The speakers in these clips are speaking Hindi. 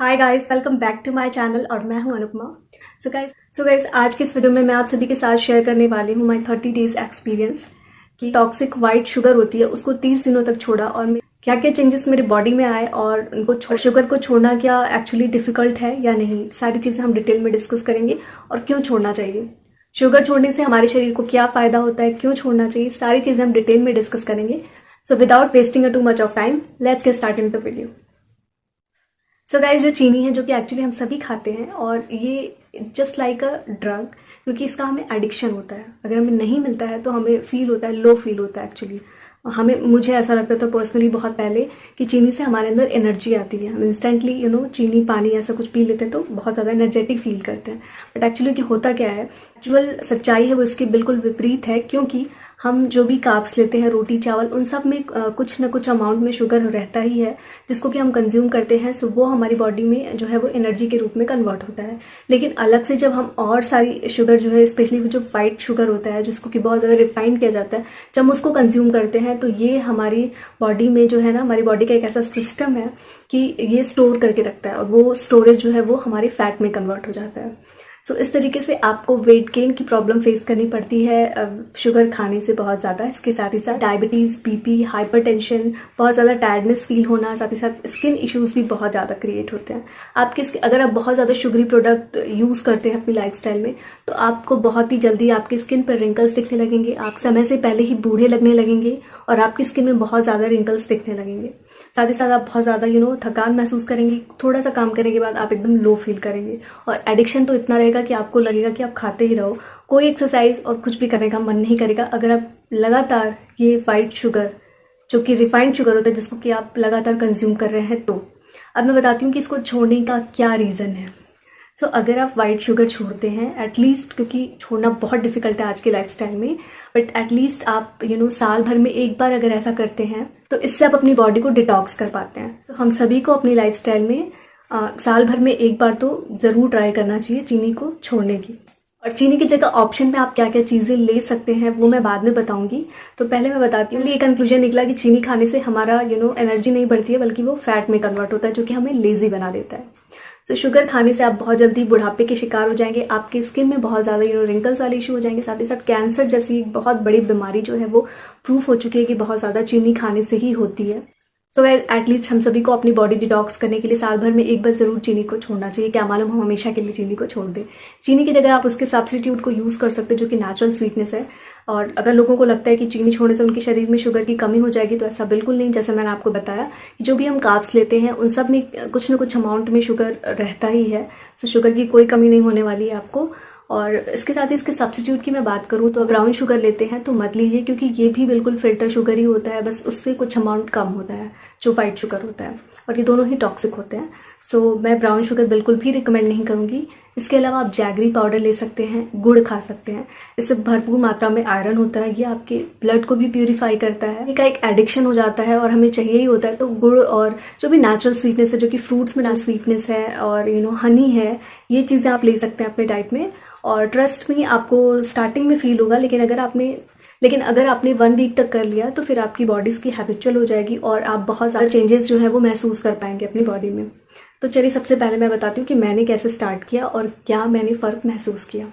Hi guys, welcome back to my channel और मैं हूं अनुपमा। सो गाइस आज के इस वीडियो में मैं आप सभी के साथ शेयर करने वाली हूं माय 30 डेज एक्सपीरियंस कि टॉक्सिक वाइट शुगर होती है उसको 30 दिनों तक छोड़ा और क्या क्या चेंजेस मेरे बॉडी में आए और उनको शुगर को छोड़ना क्या एक्चुअली डिफिकल्ट है या नहीं, सारी चीज़ें हम डिटेल में डिस्कस करेंगे और क्यों छोड़ना चाहिए। शुगर छोड़ने से हमारे शरीर को क्या फ़ायदा होता है, क्यों छोड़ना चाहिए, सारी चीज़ें हम डिटेल में डिस्कस करेंगे। So without wasting too much of time, let's get start in the video. So guys, जो चीनी है जो कि एक्चुअली हम सभी खाते हैं और ये जस्ट लाइक अ ड्रग, क्योंकि इसका हमें एडिक्शन होता है। अगर हमें नहीं मिलता है तो हमें फील होता है, लो फील होता है एक्चुअली। मुझे ऐसा लगता था पर्सनली बहुत पहले कि चीनी से हमारे अंदर एनर्जी आती है। हम इंस्टेंटली चीनी पानी ऐसा कुछ पी लेते हैं तो बहुत ज़्यादा एनर्जेटिक फील करते हैं। बट एक्चुअली कि होता क्या है, एक्चुअल सच्चाई है वो इसके बिल्कुल विपरीत है। क्योंकि हम जो भी कार्ब्स लेते हैं, रोटी चावल, उन सब में कुछ ना कुछ अमाउंट में शुगर रहता ही है जिसको कि हम कंज्यूम करते हैं। सो वो हमारी बॉडी में जो है वो एनर्जी के रूप में कन्वर्ट होता है। लेकिन अलग से जब हम और सारी शुगर जो है, स्पेशली वो जो वाइट शुगर होता है जिसको कि बहुत ज़्यादा रिफाइंड किया जाता है, जब हम उसको कंज्यूम करते हैं तो ये हमारी बॉडी में जो है ना, हमारी बॉडी का एक ऐसा सिस्टम है कि ये स्टोर करके रखता है और वो स्टोरेज जो है वो हमारे फैट में कन्वर्ट हो जाता है। सो इस तरीके से आपको वेट गेन की प्रॉब्लम फेस करनी पड़ती है शुगर खाने से बहुत ज़्यादा। इसके साथ ही साथ डायबिटीज़, बीपी, हाइपरटेंशन, बहुत ज़्यादा टायर्डनेस फील होना, साथ ही साथ स्किन इश्यूज भी बहुत ज़्यादा क्रिएट होते हैं। अगर आप बहुत ज़्यादा शुगरी प्रोडक्ट यूज़ करते हैं अपनी लाइफस्टाइल में तो आपको बहुत ही जल्दी आपकी स्किन पर रिंकल्स दिखने लगेंगे, आप समय से पहले ही बूढ़े लगने लगेंगे और आपकी स्किन में बहुत ज़्यादा रिंकल्स दिखने लगेंगे। साथ ही साथ आप बहुत ज़्यादा थकान महसूस करेंगे। थोड़ा सा काम करने के बाद आप एकदम लो फील करेंगे और एडिक्शन तो इतना रहेगा कि आपको लगेगा कि आप खाते ही रहो, कोई एक्सरसाइज और कुछ भी करने का मन नहीं करेगा। अगर आप लगातार ये वाइट शुगर जो कि रिफाइंड शुगर होता है जिसको कि आप लगातार कंज्यूम कर रहे हैं, तो अब मैं बताती हूँ कि इसको छोड़ने का क्या रीज़न है। सो अगर आप वाइट शुगर छोड़ते हैं एटलीस्ट, क्योंकि छोड़ना बहुत डिफिकल्ट है आज के लाइफस्टाइल में, बट एटलीस्ट आप साल भर में एक बार अगर ऐसा करते हैं तो इससे आप अपनी बॉडी को डिटॉक्स कर पाते हैं। तो हम सभी को अपनी लाइफस्टाइल में साल भर में एक बार तो ज़रूर ट्राई करना चाहिए चीनी को छोड़ने की। और चीनी की जगह ऑप्शन में आप क्या क्या चीज़ें ले सकते हैं वो मैं बाद में बताऊंगी। तो पहले मैं बताती हूँ, ये कंक्लूजन निकला कि चीनी खाने से हमारा एनर्जी नहीं बढ़ती है बल्कि वो फैट में कन्वर्ट होता है जो कि हमें लेजी बना देता है। तो शुगर खाने से आप बहुत जल्दी बुढ़ापे के शिकार हो जाएंगे, आपकी स्किन में बहुत ज़्यादा रिंकल्स वाले इशू हो जाएंगे। साथ ही साथ कैंसर जैसी एक बहुत बड़ी बीमारी जो है वो प्रूफ हो चुकी है कि बहुत ज़्यादा चीनी खाने से ही होती है। सो गाइस, एटलीस्ट हम सभी को अपनी बॉडी डिटॉक्स करने के लिए साल भर में एक बार ज़रूर चीनी को छोड़ना चाहिए। क्या मालूम हम हमेशा के लिए चीनी को छोड़ दें। चीनी की जगह आप उसके सब्स्टिट्यूट को यूज़ कर सकते हैं जो कि नेचुरल स्वीटनेस है। और अगर लोगों को लगता है कि चीनी छोड़ने से उनके शरीर में शुगर की कमी हो जाएगी तो ऐसा बिल्कुल नहीं। जैसे मैंने आपको बताया कि जो भी हम कार्ब्स लेते हैं उन सब में कुछ ना कुछ अमाउंट में शुगर रहता ही है। तो शुगर की कोई कमी नहीं होने वाली है आपको। और इसके साथ ही इसके सब्स्टिट्यूट की मैं बात करूँ तो ब्राउन शुगर लेते हैं तो मत लीजिए, क्योंकि ये भी बिल्कुल फिल्टर शुगर ही होता है, बस उससे कुछ अमाउंट कम होता है जो वाइट शुगर होता है, और ये दोनों ही टॉक्सिक होते हैं। सो मैं ब्राउन शुगर बिल्कुल भी रिकमेंड नहीं करूँगी। इसके अलावा आप जैगरी पाउडर ले सकते हैं, गुड़ खा सकते हैं, इससे भरपूर मात्रा में आयरन होता है, ये आपके ब्लड को भी प्यूरिफाई करता है। ये का एक एडिक्शन हो जाता है और हमें चाहिए ही होता है। तो गुड़ और जो भी नेचुरल स्वीटनेस है, जो कि फ्रूट्स में स्वीटनेस है और हनी है, ये चीज़ें आप ले सकते हैं अपने डाइट में। और ट्रस्ट में आपको स्टार्टिंग में फील होगा, लेकिन अगर आपने 1 वीक तक कर लिया तो फिर आपकी बॉडी इसकी हैबिचुअल हो जाएगी और आप बहुत ज़्यादा चेंजेस जो है वो महसूस कर पाएंगे अपनी बॉडी में। तो चलिए सबसे पहले मैं बताती हूँ कि मैंने कैसे स्टार्ट किया और क्या मैंने फ़र्क महसूस किया।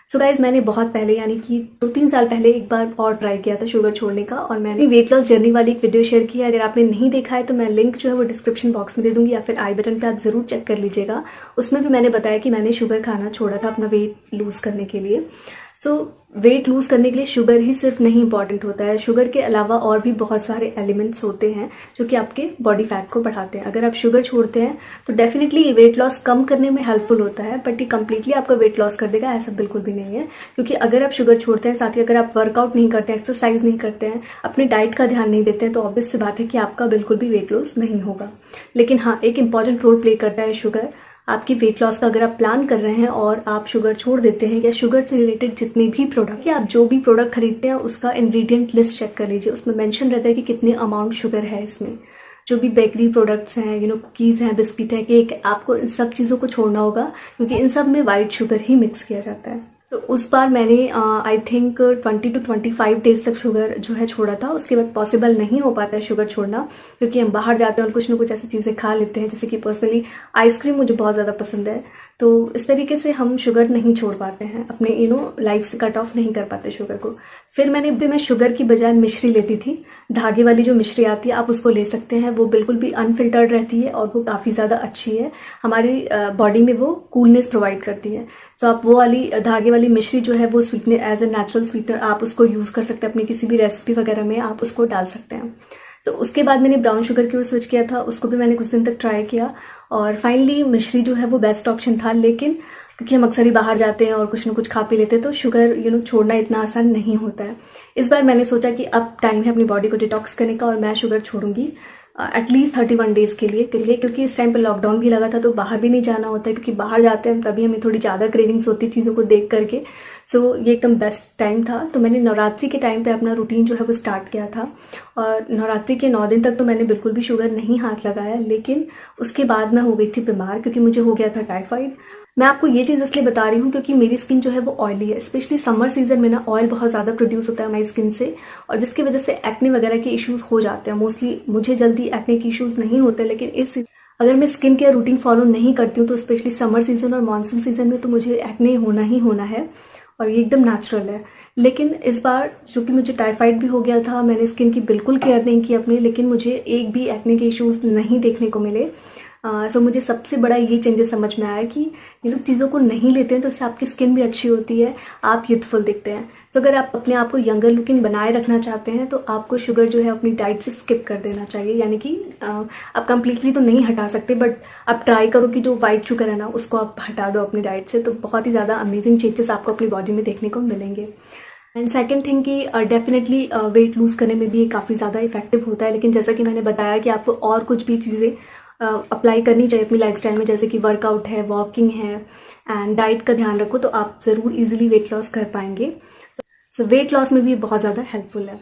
सो गाइज, मैंने बहुत पहले यानी कि 2-3 साल पहले एक बार और ट्राई किया था शुगर छोड़ने का, और मैंने वेट लॉस जर्नी वाली एक वीडियो शेयर की है। अगर आपने नहीं देखा है तो मैं लिंक जो है वो डिस्क्रिप्शन बॉक्स में दे दूंगी या फिर आई बटन पे आप ज़रूर चेक कर लीजिएगा। उसमें भी मैंने बताया कि मैंने शुगर खाना छोड़ा था अपना वेट लूज़ करने के लिए। सो वेट लूज़ करने के लिए शुगर ही सिर्फ नहीं इंपॉर्टेंट होता है, शुगर के अलावा और भी बहुत सारे एलिमेंट्स होते हैं जो कि आपके बॉडी फैट को बढ़ाते हैं। अगर आप शुगर छोड़ते हैं तो डेफिनेटली ये वेट लॉस कम करने में हेल्पफुल होता है, बट ये कंप्लीटली आपका वेट लॉस कर देगा ऐसा बिल्कुल भी नहीं है। क्योंकि अगर आप शुगर छोड़ते हैं, साथ ही अगर आप वर्कआउट नहीं करते हैं, एक्सरसाइज नहीं करते हैं, अपने डाइट का ध्यान नहीं देते हैं, तो ऑब्वियस सी बात है कि आपका बिल्कुल भी वेट लॉस नहीं होगा। लेकिन हाँ, एक इंपॉर्टेंट रोल प्ले करता है शुगर आपकी वेट लॉस का। अगर आप प्लान कर रहे हैं और आप शुगर छोड़ देते हैं, या शुगर से रिलेटेड जितने भी प्रोडक्ट या आप जो भी प्रोडक्ट खरीदते हैं उसका इंग्रेडिएंट लिस्ट चेक कर लीजिए। उसमें मेंशन रहता है कि कितने अमाउंट शुगर है इसमें। जो भी बेकरी प्रोडक्ट्स हैं, कुकीज़ हैं, बिस्किट है, केक, आपको इन सब चीज़ों को छोड़ना होगा क्योंकि इन सब में वाइट शुगर ही मिक्स किया जाता है। तो उस बार मैंने आई थिंक 20 to 25 डेज तक शुगर जो है छोड़ा था। उसके बाद पॉसिबल नहीं हो पाता है शुगर छोड़ना, क्योंकि हम बाहर जाते हैं और कुछ ना कुछ ऐसी चीज़ें खा लेते हैं, जैसे कि पर्सनली आइसक्रीम मुझे बहुत ज़्यादा पसंद है। तो इस तरीके से हम शुगर नहीं छोड़ पाते हैं, अपने लाइफ से कट ऑफ नहीं कर पाते शुगर को। फिर मैं शुगर की बजाय मिश्री लेती थी। धागे वाली जो मिश्री आती है आप उसको ले सकते हैं, वो बिल्कुल भी अनफिल्टर्ड रहती है और वो काफ़ी ज़्यादा अच्छी है, हमारी बॉडी में वो कूलनेस प्रोवाइड करती है। तो आप वो वाली धागे वाली मिश्री जो है वो sweetener as a natural sweetener आप उसको यूज़ कर सकते हैं, अपनी किसी भी रेसिपी वगैरह में आप उसको डाल सकते हैं। तो उसके बाद मैंने ब्राउन शुगर की ओर स्विच किया था, उसको भी मैंने कुछ दिन तक ट्राई किया और फाइनली मिश्री जो है वो बेस्ट ऑप्शन था। लेकिन क्योंकि हम अक्सर ही बाहर जाते हैं और कुछ ना कुछ खा पी लेते हैं, तो शुगर छोड़ना इतना आसान नहीं होता है। इस बार मैंने सोचा कि अब टाइम है अपनी बॉडी को डिटॉक्स करने का और मैं शुगर छोड़ूंगी एटलीस्ट 31 डेज़ के लिए, क्योंकि इस टाइम पर लॉकडाउन भी लगा था, तो बाहर भी नहीं जाना होता है, क्योंकि बाहर जाते हैं तभी हमें थोड़ी ज़्यादा क्रेविंग्स होती है चीज़ों को देख करके। सो ये एकदम बेस्ट टाइम था। तो मैंने नवरात्रि के टाइम पे अपना रूटीन जो है वो स्टार्ट किया था और नवरात्रि के 9 दिन तक तो मैंने बिल्कुल भी शुगर नहीं हाथ लगाया। लेकिन उसके बाद मैं हो गई थी बीमार, क्योंकि मुझे हो गया था टाइफाइड। मैं आपको ये चीज़ इसलिए बता रही हूँ क्योंकि मेरी स्किन जो है वो ऑयली है, स्पेशली समर सीजन में ना ऑयल बहुत ज़्यादा प्रोड्यूस होता है हमारी स्किन से, और जिसकी वजह से एक्ने वगैरह के इश्यूज हो जाते हैं। मोस्टली मुझे जल्दी एक्ने के इश्यूज नहीं होते, लेकिन अगर मैं स्किन केयर रूटीन फॉलो नहीं करती हूँ तो स्पेशली समर सीजन और मानसून सीजन में तो मुझे एक्ने होना ही होना है, और ये एकदम नेचुरल है। लेकिन इस बार चूँकि मुझे टाइफाइड भी हो गया था, मैंने स्किन की बिल्कुल केयर नहीं की अपने, लेकिन मुझे एक भी एक्ने के इश्यूज नहीं देखने को मिले। सो मुझे सबसे बड़ा ये चेंजेस समझ में आया कि ये सब चीज़ों को नहीं लेते हैं तो इससे आपकी स्किन भी अच्छी होती है, आप यूथफुल दिखते हैं। तो अगर आप अपने आप को यंगर लुकिंग बनाए रखना चाहते हैं तो आपको शुगर जो है अपनी डाइट से स्किप कर देना चाहिए। यानी कि आप कंप्लीटली तो नहीं हटा सकते, बट आप ट्राई करो कि जो वाइट शुगर है ना उसको आप हटा दो अपनी डाइट से, तो बहुत ही ज़्यादा अमेजिंग चेंजेस आपको अपनी बॉडी में देखने को मिलेंगे। एंड सेकेंड थिंग कि डेफिनेटली वेट लूज़ करने में भी ये काफ़ी ज़्यादा इफेक्टिव होता है, लेकिन जैसा कि मैंने बताया कि आपको और कुछ भी चीज़ें अप्लाई करनी चाहिए अपनी लाइफस्टाइल में, जैसे कि वर्कआउट है, वॉकिंग है एंड डाइट का ध्यान रखो, तो आप ज़रूर इजीली वेट लॉस कर पाएंगे। सो वेट लॉस में भी बहुत ज़्यादा हेल्पफुल है।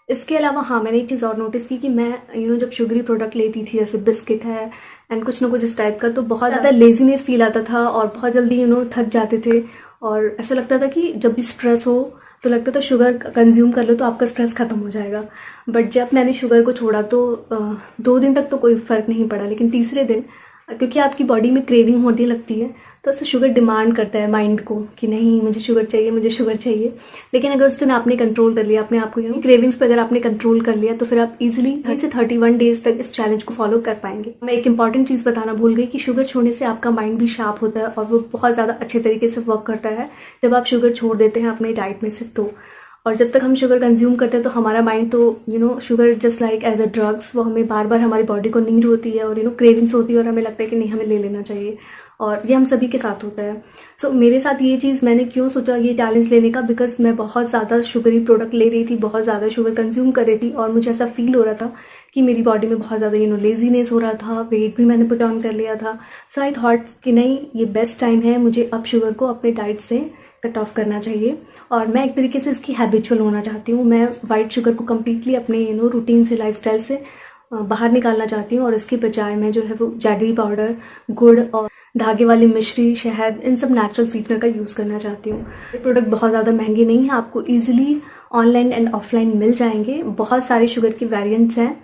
इसके अलावा हाँ, मैंने एक चीज़ और नोटिस की कि मैं जब शुगरी प्रोडक्ट लेती थी, जैसे बिस्किट है एंड कुछ ना कुछ इस टाइप का, तो बहुत ज़्यादा लेजीनेस फील आता था और बहुत जल्दी थक जाते थे, और ऐसा लगता था कि जब भी स्ट्रेस हो तो लगता था शुगर कंज्यूम कर लो तो आपका स्ट्रेस खत्म हो जाएगा। बट जब मैंने शुगर को छोड़ा तो 2 दिन तक तो कोई फ़र्क नहीं पड़ा, लेकिन तीसरे दिन क्योंकि आपकी बॉडी में क्रेविंग होने लगती है तो ऐसे शुगर डिमांड करता है माइंड को कि नहीं मुझे शुगर चाहिए, मुझे शुगर चाहिए। लेकिन अगर उस दिन आपने कंट्रोल कर लिया अपने आप को, क्रेविंग्स पे अगर आपने कंट्रोल कर लिया तो फिर आप इजीली 30 से 31 डेज तक इस चैलेंज को फॉलो कर पाएंगे। मैं एक इंपॉर्टेंट चीज़ बताना भूल गई कि शुगर छोड़ने से आपका माइंड भी शार्प होता है और वो बहुत ज़्यादा अच्छे तरीके से वर्क करता है जब आप शुगर छोड़ देते हैं अपने डाइट में से। तो और जब तक हम शुगर कंज्यूम करते हैं तो हमारा माइंड तो sugar just like as a drugs, वो हमें बार बार हमारी बॉडी को नीड होती है और क्रेविंग्स होती है और हमें लगता है कि नहीं हमें ले लेना चाहिए, और ये हम सभी के साथ होता है। सो मेरे साथ ये चीज़ मैंने क्यों सोचा ये चैलेंज लेने का, बिकॉज मैं बहुत ज़्यादा शुगरी प्रोडक्ट ले रही थी, बहुत ज़्यादा शुगर कंज्यूम कर रही थी और मुझे ऐसा फील हो रहा था कि मेरी बॉडी में बहुत ज़्यादा लेजीनेस हो रहा था, वेट भी मैंने पुट ऑन कर लिया था। सो आई थॉट कि नहीं, ये बेस्ट टाइम है, मुझे अब शुगर को अपने डाइट से कट ऑफ करना चाहिए और मैं एक तरीके से इसकी हैबिचुअल होना चाहती हूँ। मैं वाइट शुगर को कम्प्लीटली अपने रूटीन से, लाइफस्टाइल से बाहर निकालना चाहती हूँ और इसके बजाय मैं जो है वो जैगरी पाउडर, गुड़ और धागे वाली मिश्री, शहद, इन सब नेचुरल स्वीटनर का यूज़ करना चाहती हूँ। ये प्रोडक्ट बहुत ज़्यादा महंगे नहीं हैं, आपको ईजिली ऑनलाइन एंड ऑफलाइन मिल जाएंगे। बहुत सारे शुगर के वेरिएंट्स हैं।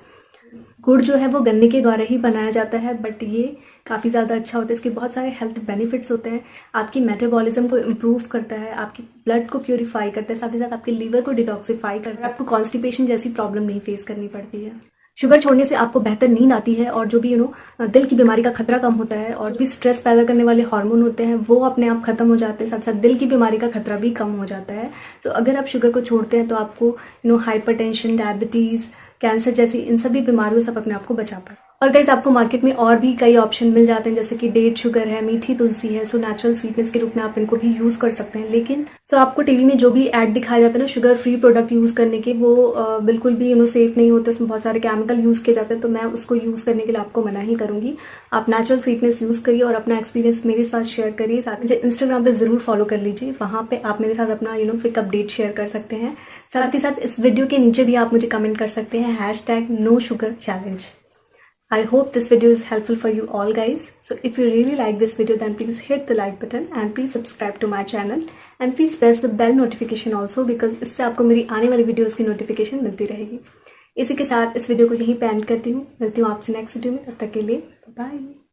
गुड़ जो है वो गन्ने के द्वारा ही बनाया जाता है, बट ये काफ़ी ज़्यादा अच्छा होता है। इसके बहुत सारे हेल्थ बेनिफिट्स होते हैं, आपकी मेटाबॉलिज्म को इम्प्रूव करता है, आपकी ब्लड को प्योरीफाई करता है, साथ ही साथ आपके लीवर को डिटॉक्सिफाई करता है, आपको कॉन्स्टिपेशन जैसी प्रॉब्लम नहीं फेस करनी पड़ती है। शुगर छोड़ने से आपको बेहतर नींद आती है और जो भी दिल की बीमारी का खतरा कम होता है और भी स्ट्रेस पैदा करने वाले हार्मोन होते हैं वो अपने आप खत्म हो जाते हैं, साथ साथ दिल की बीमारी का खतरा भी कम हो जाता है। तो अगर आप शुगर को छोड़ते हैं तो आपको हाइपरटेंशन, डायबिटीज़, कैंसर जैसी इन सभी बीमारियों से अपने आप को बचा पाए। और गाइस, आपको मार्केट में और भी कई ऑप्शन मिल जाते हैं, जैसे कि डेट शुगर है, मीठी तुलसी है। सो नेचुरल स्वीटनेस के रूप में आप इनको भी यूज कर सकते हैं। लेकिन आपको टीवी में जो भी ऐड दिखाया जाता है ना शुगर फ्री प्रोडक्ट यूज करने के, वो बिल्कुल भी सेफ नहीं होते, उसमें बहुत सारे केमिकल यूज किए जाते हैं। तो मैं उसको यूज करने के लिए आपको मना ही करूंगी। आप नेचुरल स्वीटनेस यूज करिए और अपना एक्सपीरियंस मेरे साथ शेयर करिए। साथ मुझे इंस्टाग्राम पे जरूर फॉलो कर लीजिए, वहां पे आप मेरे साथ अपना क्विक अपडेट शेयर कर सकते हैं। साथ ही साथ इस वीडियो के नीचे भी आप मुझे कमेंट कर सकते हैं #NoSugarChallenge। I hope this video is helpful for you all guys. So if you really like this video then please hit the like button and please subscribe to my channel and please press the bell notification also, because इससे आपको मेरी आने वाली वीडियोज़ की नोटिफिकेशन मिलती रहेगी। इसी के साथ इस वीडियो को यहीं पे एंड करती हूँ। मिलती हूँ आपसे नेक्स्ट वीडियो में, तब तक के लिए बाय।